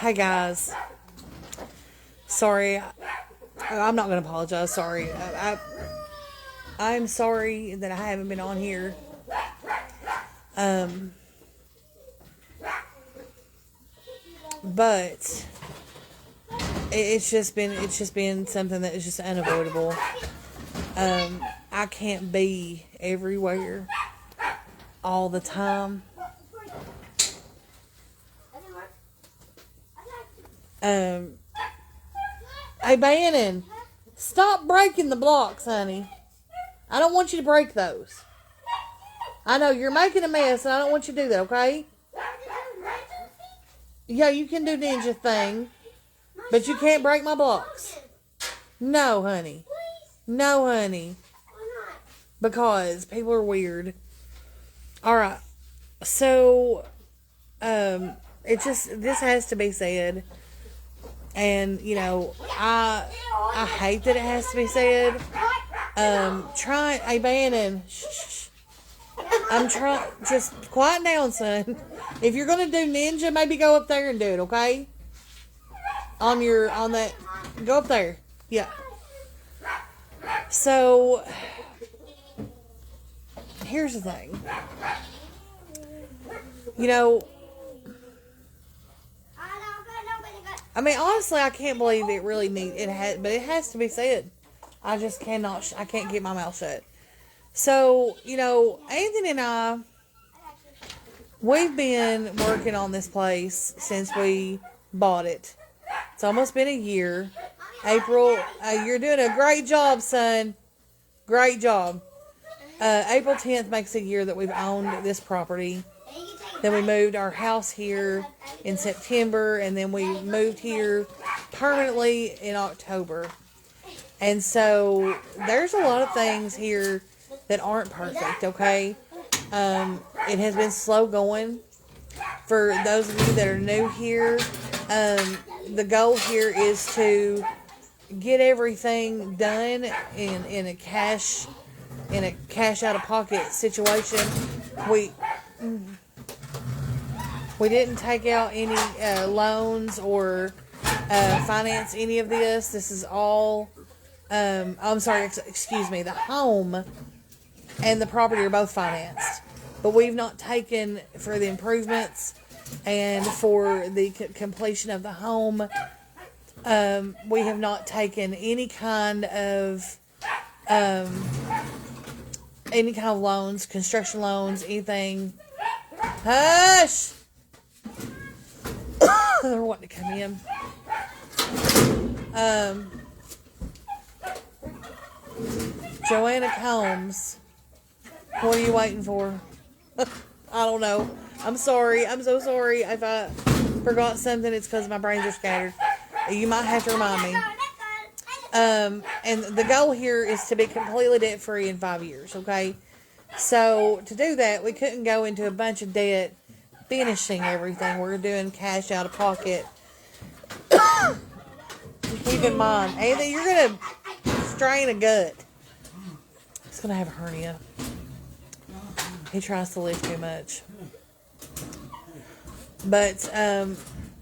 Hey guys, sorry. I'm not going to apologize. Sorry. I'm sorry that I haven't been on here. But it's just been something that is just unavoidable. I can't be everywhere all the time. Hey, Bannon, stop breaking the blocks, honey. I don't want you to break those. I know you're making a mess, and I don't want you to do that, okay? Yeah, you can do ninja thing, but you can't break my blocks. No, honey. No, honey. Because people are weird. Alright. So, this has to be said. And, I hate that it has to be said. Hey, Bannon. Shh. I'm trying, just quiet down, son. If you're going to do ninja, maybe go up there and do it, okay? On that, go up there. Yeah. So, here's the thing. I mean, honestly, I can't believe it really but it has to be said. I just I can't keep my mouth shut. So, Anthony and I, we've been working on this place since we bought it. It's almost been a year. April, you're doing a great job, son. Great job. April 10th makes a year that we've owned this property. Then we moved our house here in September, and then we moved here permanently in October. And so there's a lot of things here that aren't perfect, okay? It has been slow going. For those of you that are new here, the goal here is to get everything done in a cash out of pocket situation. We didn't take out any loans or finance any of this. This is all, excuse me, the home and the property are both financed. But we've not taken, for the improvements and for the completion of the home, we have not taken any kind of loans, construction loans, anything. Hush! They're wanting to come in. Joanna Combs, what are you waiting for? I don't know. I'm sorry. I'm so sorry. If I forgot something, it's because my brains are scattered. You might have to remind me. And the goal here is to be completely debt-free in 5 years, okay? So, to do that, we couldn't go into a bunch of debt finishing everything. We're doing cash out of pocket. Keep in mind, Anthony, you're going to strain a gut. He's going to have a hernia. He tries to lift too much. But,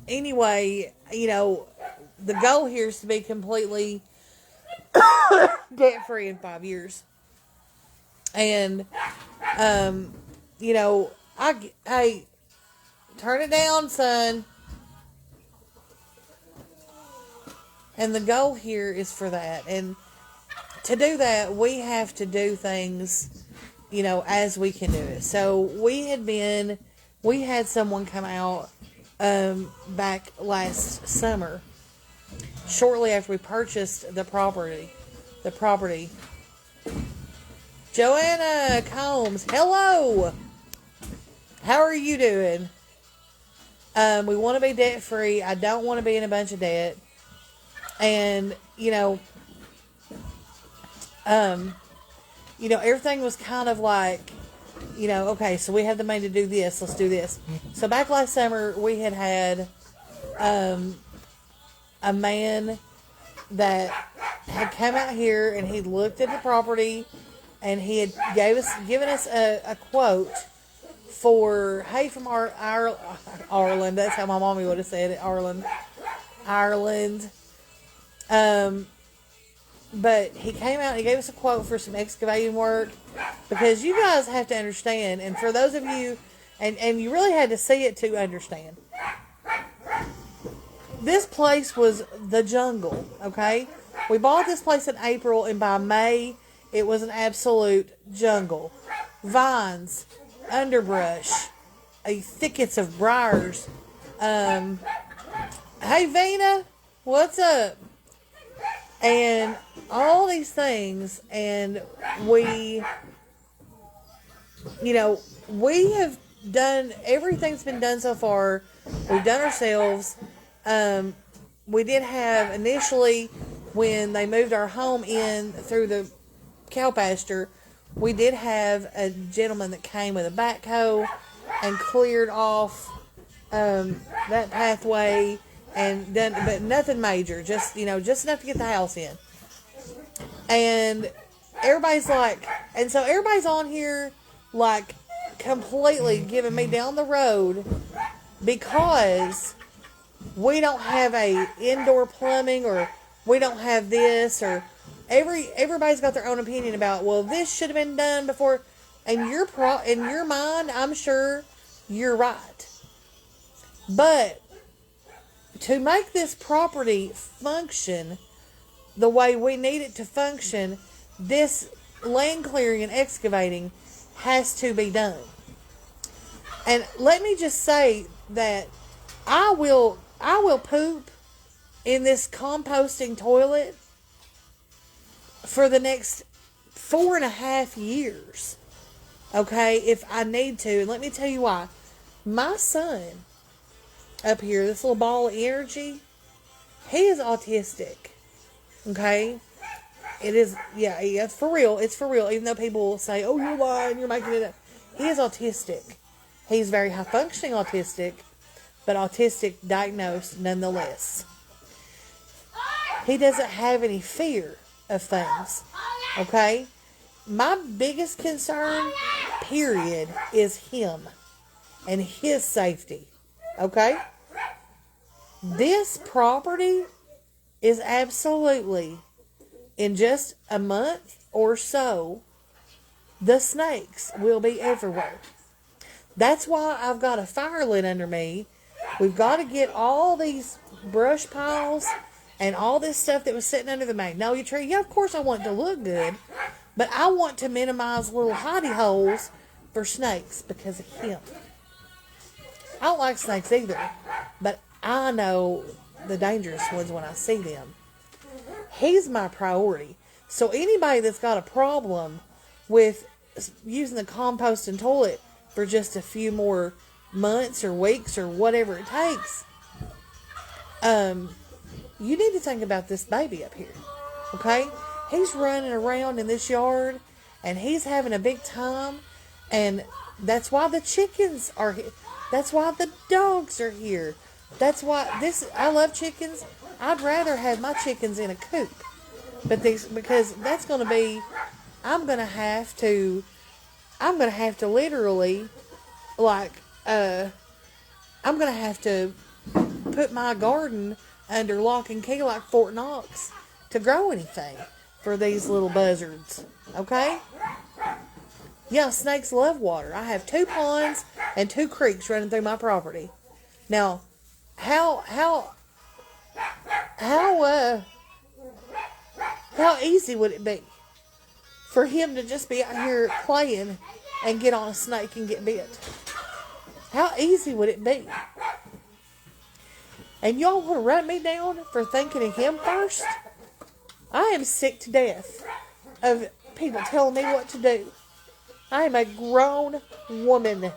anyway, the goal here is to be completely debt-free in 5 years. And, hey, turn it down, son. And the goal here is for that. And to do that, we have to do things, as we can do it. So we had someone come out back last summer, shortly after we purchased the property. Joanna Combs, hello. How are you doing? We want to be debt free. I don't want to be in a bunch of debt. And, everything was kind of like, okay, so we have the money to do this. Let's do this. So back last summer, we had a man that had come out here and he looked at the property and he had given us a quote for Hay from Ireland. That's how my mommy would have said it. Ireland. But he came out and he gave us a quote for some excavating work, because you guys have to understand, and for those of you, and you really had to see it to understand. This place was the jungle, okay? We bought this place in April, and by May, it was an absolute jungle. Vines, underbrush, thickets of briars. Hey, Vina, what's up? And all these things, and we have done everything's been done so far. We've done ourselves. We did have initially, when they moved our home in through the cow pasture, we did have a gentleman that came with a backhoe and cleared off that pathway and done, but nothing major, just enough to get the house in. And everybody's like, and so everybody's on here like completely giving me down the road because we don't have a indoor plumbing, or we don't have this, or everybody's got their own opinion about, well, this should have been done before. And in your mind, I'm sure you're right. But to make this property function the way we need it to function, this land clearing and excavating has to be done. And let me just say that I will poop in this composting toilet for the next 4.5 years. Okay, if I need to. And let me tell you why. My son up here, this little ball of energy, he is autistic. Okay? It is, yeah, it's for real. It's for real. Even though people will say, oh, you're lying, you're making it up. He is autistic. He's very high functioning autistic, but autistic diagnosed nonetheless. He doesn't have any fear of things. Okay? My biggest concern, period, is him and his safety. Okay? This property is absolutely, in just a month or so, the snakes will be everywhere. That's why I've got a fire lit under me. We've got to get all these brush piles and all this stuff that was sitting under the magnolia tree. Yeah, of course I want it to look good, but I want to minimize little hidey holes for snakes because of him. I don't like snakes either, but I know the dangerous ones when I see them. He's my priority. So anybody that's got a problem with using the composting toilet for just a few more months or weeks or whatever it takes, you need to think about this baby up here. Okay? He's running around in this yard and he's having a big time, and that's why the chickens are here. That's why the dogs are here. That's why I love chickens. I'd rather have my chickens in a coop. Because that's going to be, I'm going to have to literally, I'm going to have to put my garden under lock and key like Fort Knox to grow anything for these little buzzards. Okay? Yeah, snakes love water. I have 2 ponds and 2 creeks running through my property. Now, how easy would it be for him to just be out here playing and get on a snake and get bit? How easy would it be? And y'all want to run me down for thinking of him first? I am sick to death of people telling me what to do. I am a grown woman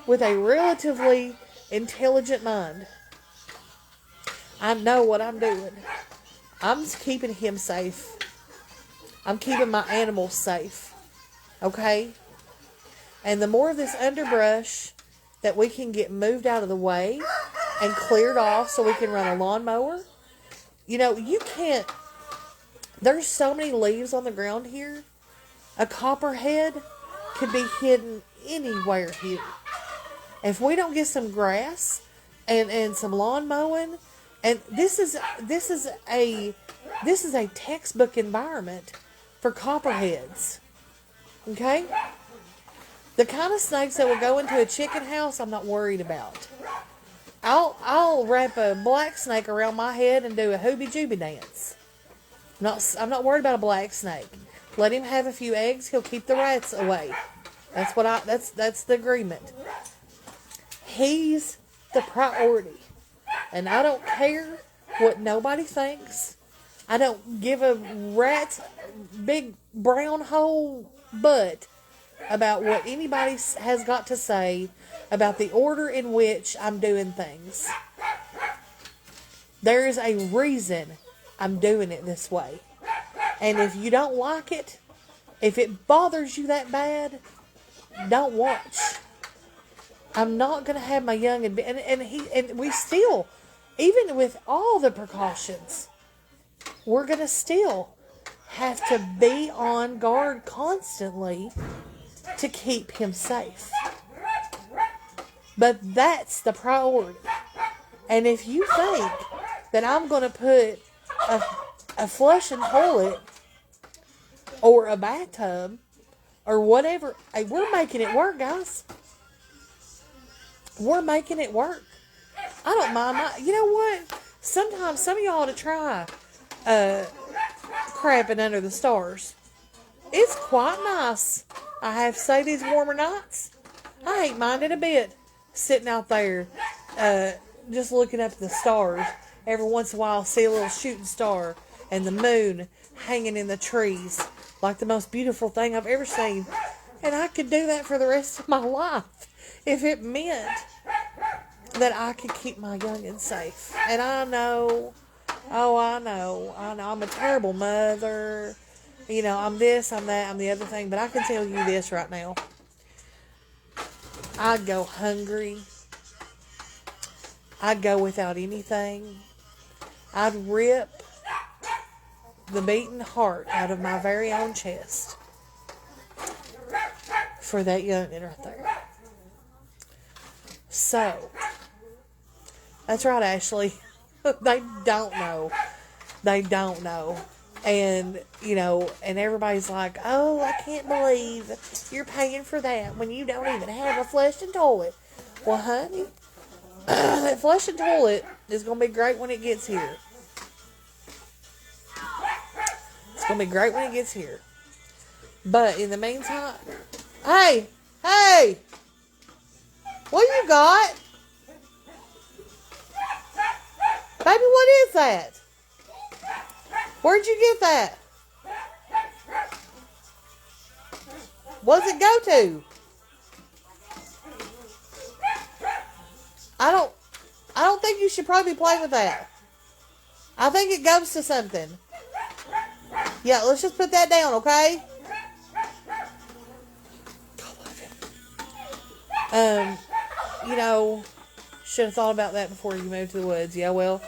with a relatively intelligent mind. I know what I'm doing. I'm just keeping him safe. I'm keeping my animals safe. Okay? And the more of this underbrush that we can get moved out of the way and cleared off so we can run a lawnmower. You can't. There's so many leaves on the ground here. A copperhead could be hidden anywhere here. If we don't get some grass and some lawn mowing, and this is a textbook environment for copperheads. Okay? The kind of snakes that will go into a chicken house, I'm not worried about. I'll wrap a black snake around my head and do a hoobie-jooby dance. I'm not worried about a black snake. Let him have a few eggs, he'll keep the rats away. That's the agreement. He's the priority. And I don't care what nobody thinks. I don't give a rat's big brown hole butt about what anybody has got to say about the order in which I'm doing things. There is a reason I'm doing it this way. And if you don't like it, if it bothers you that bad, don't watch. I'm not going to have my young and we still, even with all the precautions, we're going to still have to be on guard constantly to keep him safe. But that's the priority. And if you think that I'm going to put a flushing toilet or a bathtub or whatever, hey, we're making it work, guys. We're making it work. I don't mind. You know what? Sometimes some of y'all ought to try crapping under the stars. It's quite nice. I have to say, these warmer nights, I ain't minded a bit sitting out there just looking up at the stars. Every once in a while, see a little shooting star and the moon hanging in the trees like the most beautiful thing I've ever seen. And I could do that for the rest of my life if it meant that I could keep my youngins safe. And I know, I'm a terrible mother. You know, I'm this, I'm that, I'm the other thing. But I can tell you this right now. I'd go hungry. I'd go without anything. I'd rip the beating heart out of my very own chest for that youngin right there. So, that's right, Ashley. They don't know. They don't know. And, you know, and everybody's like, oh, I can't believe you're paying for that when you don't even have a flushing toilet. Well, honey, that flushing toilet is going to be great when it gets here. It's going to be great when it gets here. But in the meantime, hey, what you got? Baby, what is that? Where'd you get that? What does it go to? I don't think you should probably play with that. I think it goes to something. Yeah, let's just put that down, okay? You know, should have thought about that before you moved to the woods. Yeah, well,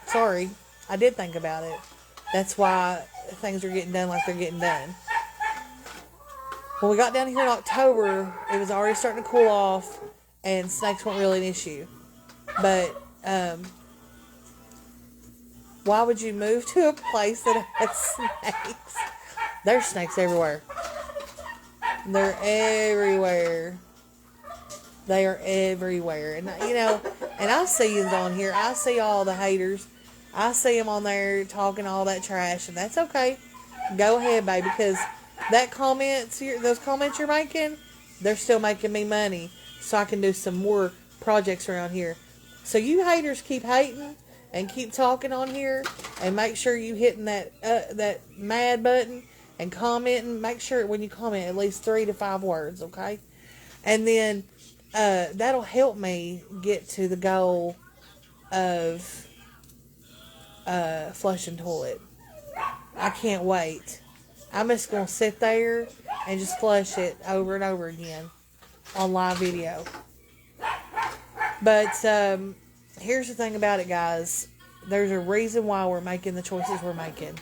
sorry. I did think about it. That's why things are getting done like they're getting done. When we got down here in October, it was already starting to cool off, and snakes weren't really an issue. But, why would you move to a place that has snakes? There's snakes everywhere. They're everywhere. They are everywhere. And, you know, and I see them on here. I see all the haters. I see them on there talking all that trash, and that's okay. Go ahead, baby, because those comments you're making, they're still making me money, so I can do some more projects around here. So you haters keep hating and keep talking on here, and make sure you hitting that mad button and commenting. Make sure when you comment at least 3 to 5 words, okay? And then that'll help me get to the goal of flushing toilet. I can't wait. I'm just going to sit there and just flush it over and over again on live video. But here's the thing about it, guys. There's a reason why we're making the choices we're making.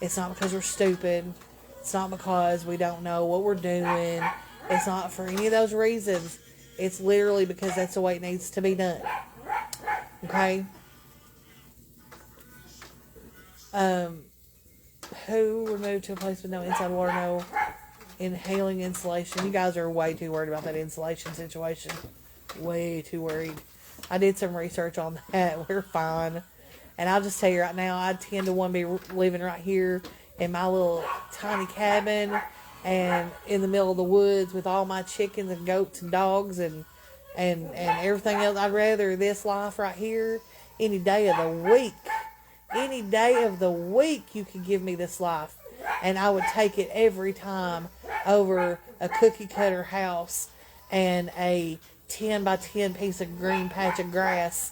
It's not because we're stupid. It's not because we don't know what we're doing. It's not for any of those reasons. It's literally because that's the way it needs to be done. Okay? Who would move to a place with no inside water, no inhaling insulation? You guys are way too worried about that insulation situation. Way too worried. I did some research on that. We're fine. And I'll just tell you right now, I tend to want to be living right here in my little tiny cabin and in the middle of the woods with all my chickens and goats and dogs and everything else. I'd rather this life right here any day of the week. Any day of the week you can give me this life. And I would take it every time over a cookie cutter house and a 10 by 10 piece of green patch of grass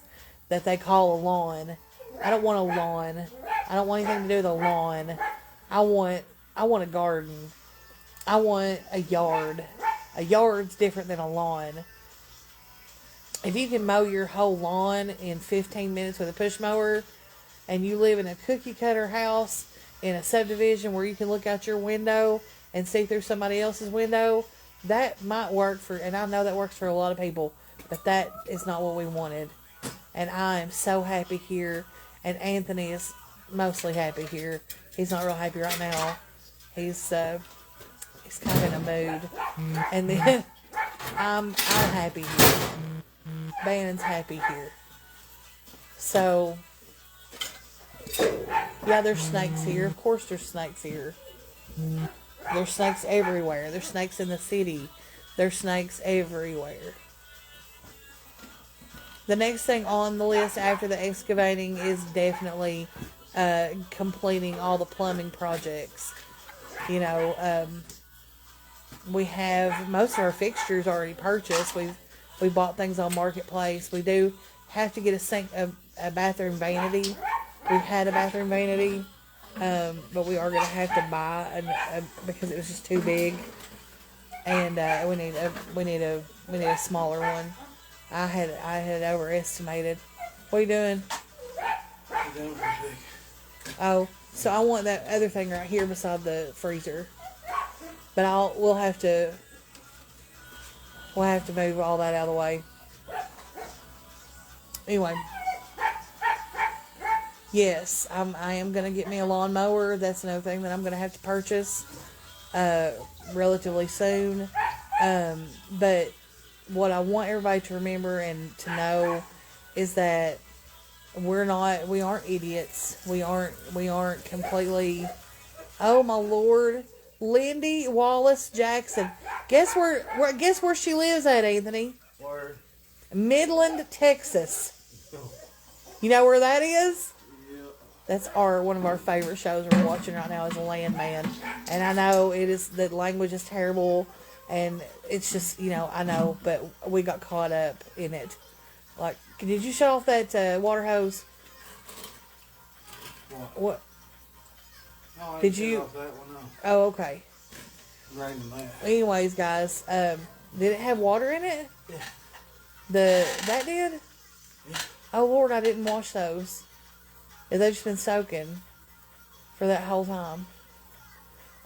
that they call a lawn. I don't want a lawn. I don't want anything to do with a lawn. I want a garden. I want a yard. A yard's different than a lawn. If you can mow your whole lawn in 15 minutes with a push mower, and you live in a cookie cutter house in a subdivision where you can look out your window and see through somebody else's window, that might work for, and I know that works for a lot of people, but that is not what we wanted. And I am so happy here, and Anthony is mostly happy here. He's not real happy right now. He's kind of in a mood. And then I'm happy here. Bannon's happy here. So yeah, there's snakes here. Of course there's snakes here. There's snakes everywhere. There's snakes in the city. There's snakes everywhere. The next thing on the list after the excavating is definitely completing all the plumbing projects. You know, we have most of our fixtures already purchased. We bought things on Marketplace. We do have to get a bathroom vanity. We've had a bathroom vanity, but we are going to have to buy because it was just too big, and we need a smaller one. I had overestimated. What are you doing? Oh, so I want that other thing right here beside the freezer, but we'll have to move all that out of the way. Anyway. Yes, I am going to get me a lawnmower. That's another thing that I'm going to have to purchase relatively soon. But what I want everybody to remember and to know is that we aren't idiots. We aren't completely, oh my Lord, Lindy Wallace Jackson. Guess where she lives at, Anthony? Where? Midland, Texas. You know where that is? That's one of our favorite shows we're watching right now is Landman. And I know the language is terrible and it's just, I know, but we got caught up in it. Like, did you shut off that water hose? What? No, I did didn't you? shut off that one, no. Oh, okay. Raining there. Anyways, guys, did it have water in it? Yeah. That did? Yeah. Oh Lord, I didn't wash those. They've just been soaking for that whole time.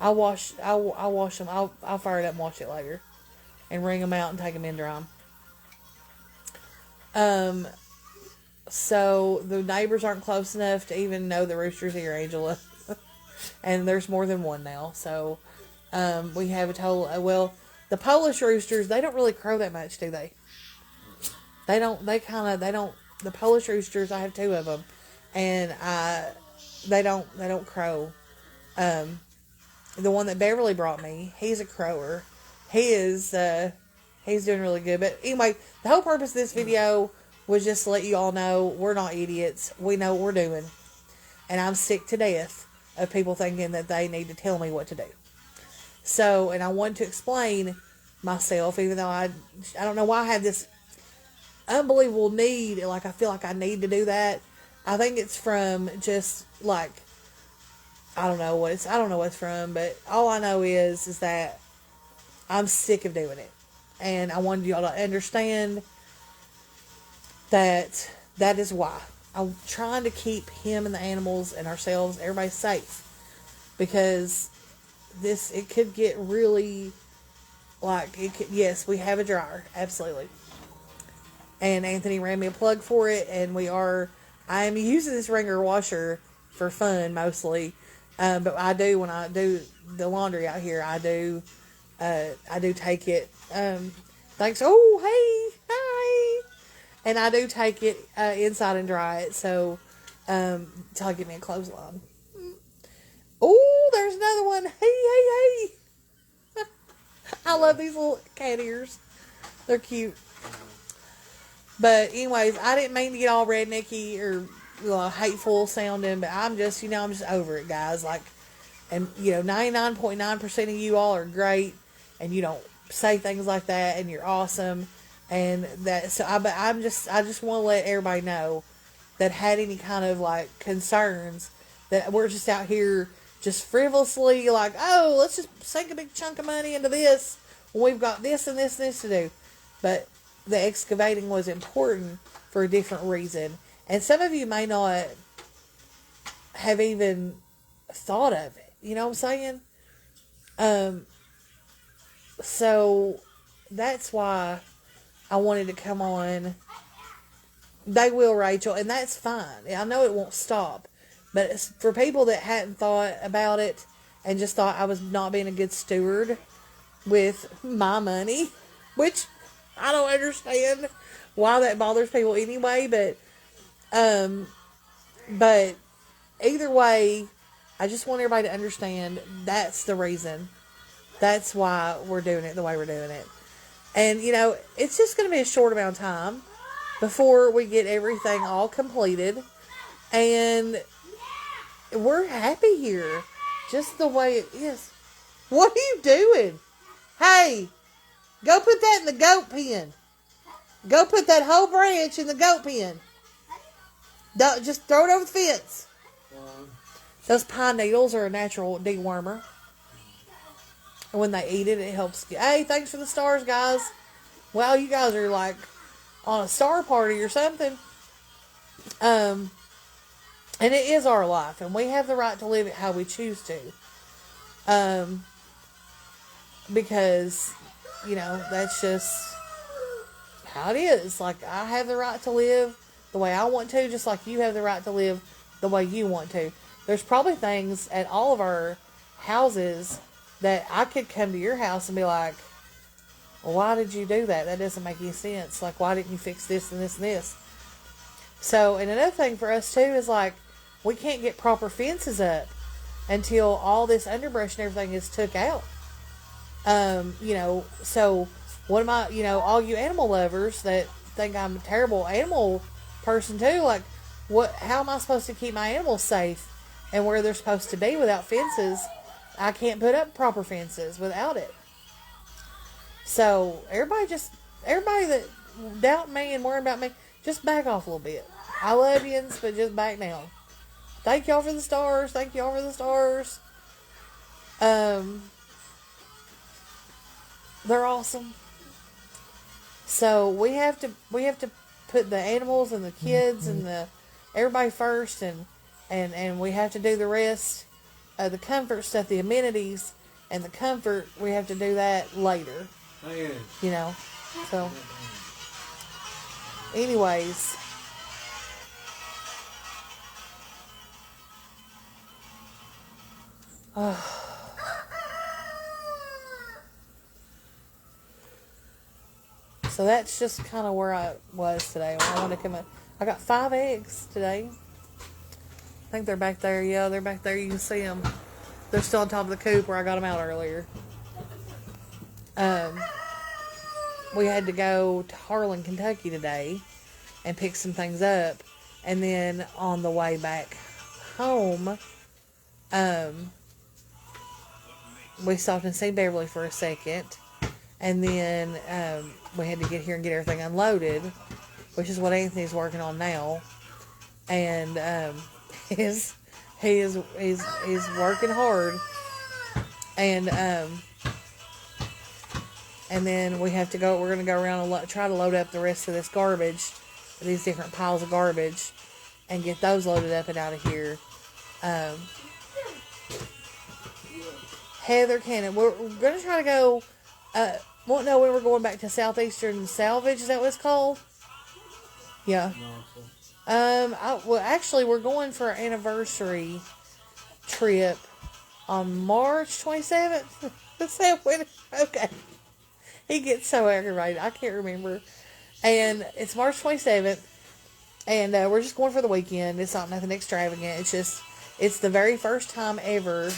I'll wash them. I'll fire it up and wash it later, and wring them out and take them in dry. So the neighbors aren't close enough to even know the rooster's here, Angela, and there's more than one now. So we have a total. Well, the Polish roosters, they don't really crow that much, do they? They don't. The Polish roosters, I have 2 of them. And they don't crow. The one that Beverly brought me, he's a crower. He's doing really good. But anyway, the whole purpose of this video was just to let you all know we're not idiots. We know what we're doing. And I'm sick to death of people thinking that they need to tell me what to do. So, and I wanted to explain myself, even though I don't know why I have this unbelievable need. Like, I feel like I need to do that. I think it's from just like, I don't know what it's from, but all I know is that I'm sick of doing it. And I wanted y'all to understand that is why. I'm trying to keep him and the animals and ourselves, everybody safe. Because it could get really, Like, yes, we have a dryer. Absolutely. And Anthony ran me a plug for it, and I am using this ringer washer for fun mostly. But I do, when I do the laundry out here, I do take it, thanks, oh, hey, hi. And I do take it, inside and dry it, so, till I get me a clothesline. Oh, there's another one. Hey, hey, hey. I love these little cat ears. They're cute. But anyways, I didn't mean to get all rednecky or hateful sounding, but I'm just over it, guys. Like, and 99.9% of you all are great, and you don't say things like that, and you're awesome, and that. So I just want to let everybody know that had any kind of like concerns that we're just out here just frivolously like, oh, let's just sink a big chunk of money into this when we've got this and this and this to do. But the excavating was important for a different reason. And some of you may not have even thought of it. You know what I'm saying? So that's why I wanted to come on. They will, Rachel, and that's fine. I know it won't stop. But it's for people that hadn't thought about it and just thought I was not being a good steward with my money, which I don't understand why that bothers people anyway, but either way, I just want everybody to understand that's the reason. That's why we're doing it the way we're doing it. And, it's just going to be a short amount of time before we get everything all completed. And we're happy here, just the way it is. What are you doing? Hey, go put that in the goat pen. Go put that whole branch in the goat pen. Don't, just throw it over the fence. Those pine needles are a natural dewormer. And when they eat it, it helps. Hey, thanks for the stars, guys. Wow, you guys are like on a star party or something. And it is our life, and we have the right to live it how we choose to. Because, that's just how it is. Like, I have the right to live the way I want to, just like you have the right to live the way you want to. There's probably things at all of our houses that I could come to your house and be like, well, why did you do that? That doesn't make any sense. Like, why didn't you fix this and this and this? So, and another thing for us too is like, we can't get proper fences up until all this underbrush and everything is took out. So what am I, all you animal lovers that think I'm a terrible animal person too, like, how am I supposed to keep my animals safe and where they're supposed to be without fences? I can't put up proper fences without it. So everybody that doubt me and worry about me, just back off a little bit. I love yous, but just back down. Thank y'all for the stars. Thank y'all for the stars. They're awesome. So we have to put the animals and the kids and everybody first, and we have to do the rest, the comfort stuff, the amenities and the comfort. We have to do that later. So anyways, so that's just kind of where I was today. When I wanted to come in, I got 5 eggs today. I think they're back there. Yeah, they're back there. You can see them. They're still on top of the coop where I got them out earlier. We had to go to Harlan, Kentucky today and pick some things up. And then on the way back home, we stopped and seen Beverly for a second. And then we had to get here and get everything unloaded, which is what Anthony's working on now. And he's working hard. And then we have to go. We're going to go around and try to load up the rest of this garbage, these different piles of garbage, and get those loaded up and out of here. Heather Cannon, we're going to try to go won't know when we're going back to Southeastern Salvage. Is that what it's called? Yeah. Well, actually, we're going for our anniversary trip on March 27th. Is that when? Okay. He gets so aggravated. I can't remember. And it's March 27th. And we're just going for the weekend. It's not nothing extravagant. It's the very first time ever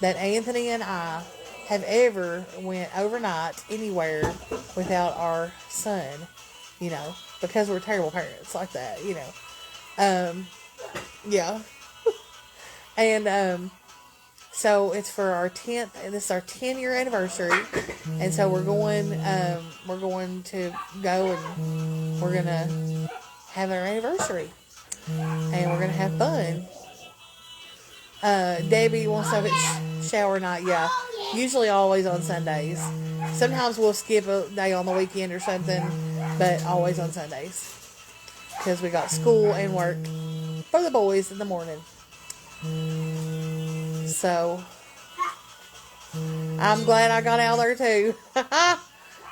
that Anthony and I have ever went overnight anywhere without our son, because we're terrible parents like that, yeah. And, so it's for our 10th, and this is our 10-year anniversary, and so we're going to go, and we're going to have our anniversary, and we're going to have fun. Debbie wants to have it shower night, yeah. Usually always on Sundays. Sometimes we'll skip a day on the weekend or something, but always on Sundays. Because we got school and work for the boys in the morning. So, I'm glad I got out there too.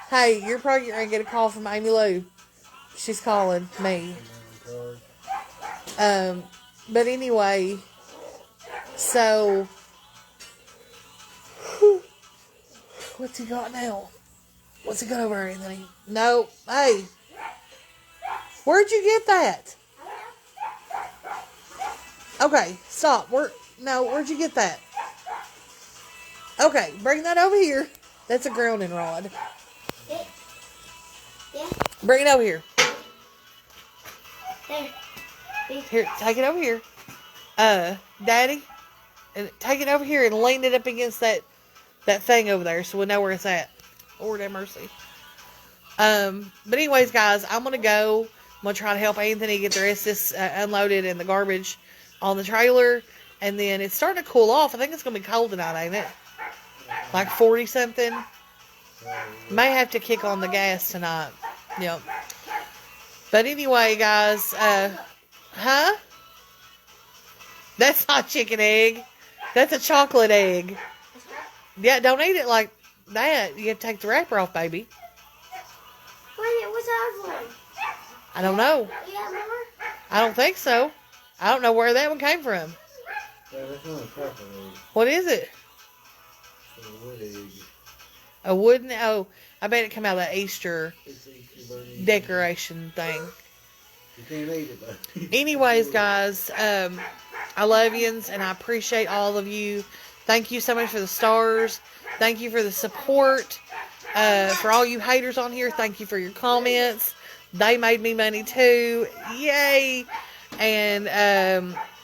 Hey, you're probably going to get a call from Amy Lou. She's calling me. But anyway, so, what's he got now? What's he got over there, Anthony? No, hey, where'd you get that? Okay, stop. Where'd you get that? Okay, bring that over here. That's a grounding rod. Yeah. Bring it over here. There. Here, take it over here. Daddy, and take it over here and lean it up against that thing over there so we'll know where it's at. Lord have mercy. But anyways, guys, I'm going to go. I'm going to try to help Anthony get the rest of this unloaded and the garbage on the trailer. And then it's starting to cool off. I think it's going to be cold tonight, ain't it? Like 40 something. May have to kick on the gas tonight. Yep. But anyway, guys, huh? That's not chicken egg. That's a chocolate egg. Yeah, don't eat it like that. You have to take the wrapper off, baby. Wait, what's the other one? I don't know. You got more? I don't think so. I don't know where that one came from. Yeah, that's not a chocolate egg. What is it? It's a wood egg. A wooden? Oh, I bet it came out of that Easter It's Easter bunny. decoration thing. You can't eat it, though. Anyways, guys, I love yous and I appreciate all of you. Thank you so much for the stars. Thank you for the support. For all you haters on here, thank you for your comments. They made me money too. Yay! And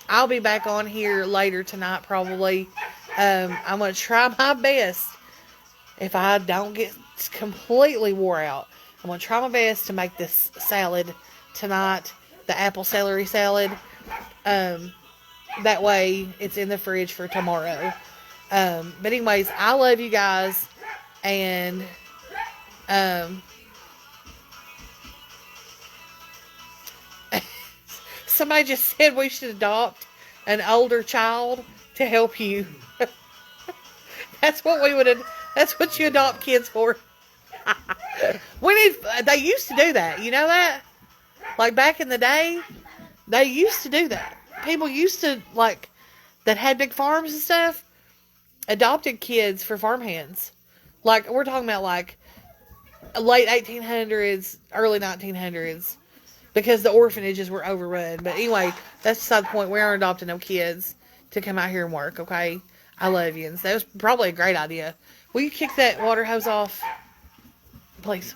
I'll be back on here later tonight probably. I'm going to try my best. If I don't get completely wore out, I'm going to try my best to make this salad tonight. The apple celery salad. That way it's in the fridge for tomorrow. But anyways, I love you guys. And somebody just said we should adopt an older child to help you. That's what you adopt kids for. They used to do that. You know that? Like back in the day, they used to do that. People used to, that had big farms and stuff, adopted kids for farmhands. Like, we're talking about, late 1800s, early 1900s. Because the orphanages were overrun. But anyway, that's beside the point. We aren't adopting no kids to come out here and work, okay? I love you. And that was probably a great idea. Will you kick that water hose off? Please.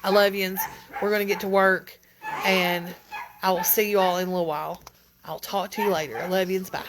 I love you. We're going to get to work. And I will see you all in a little while. I'll talk to you later. I love you. Bye.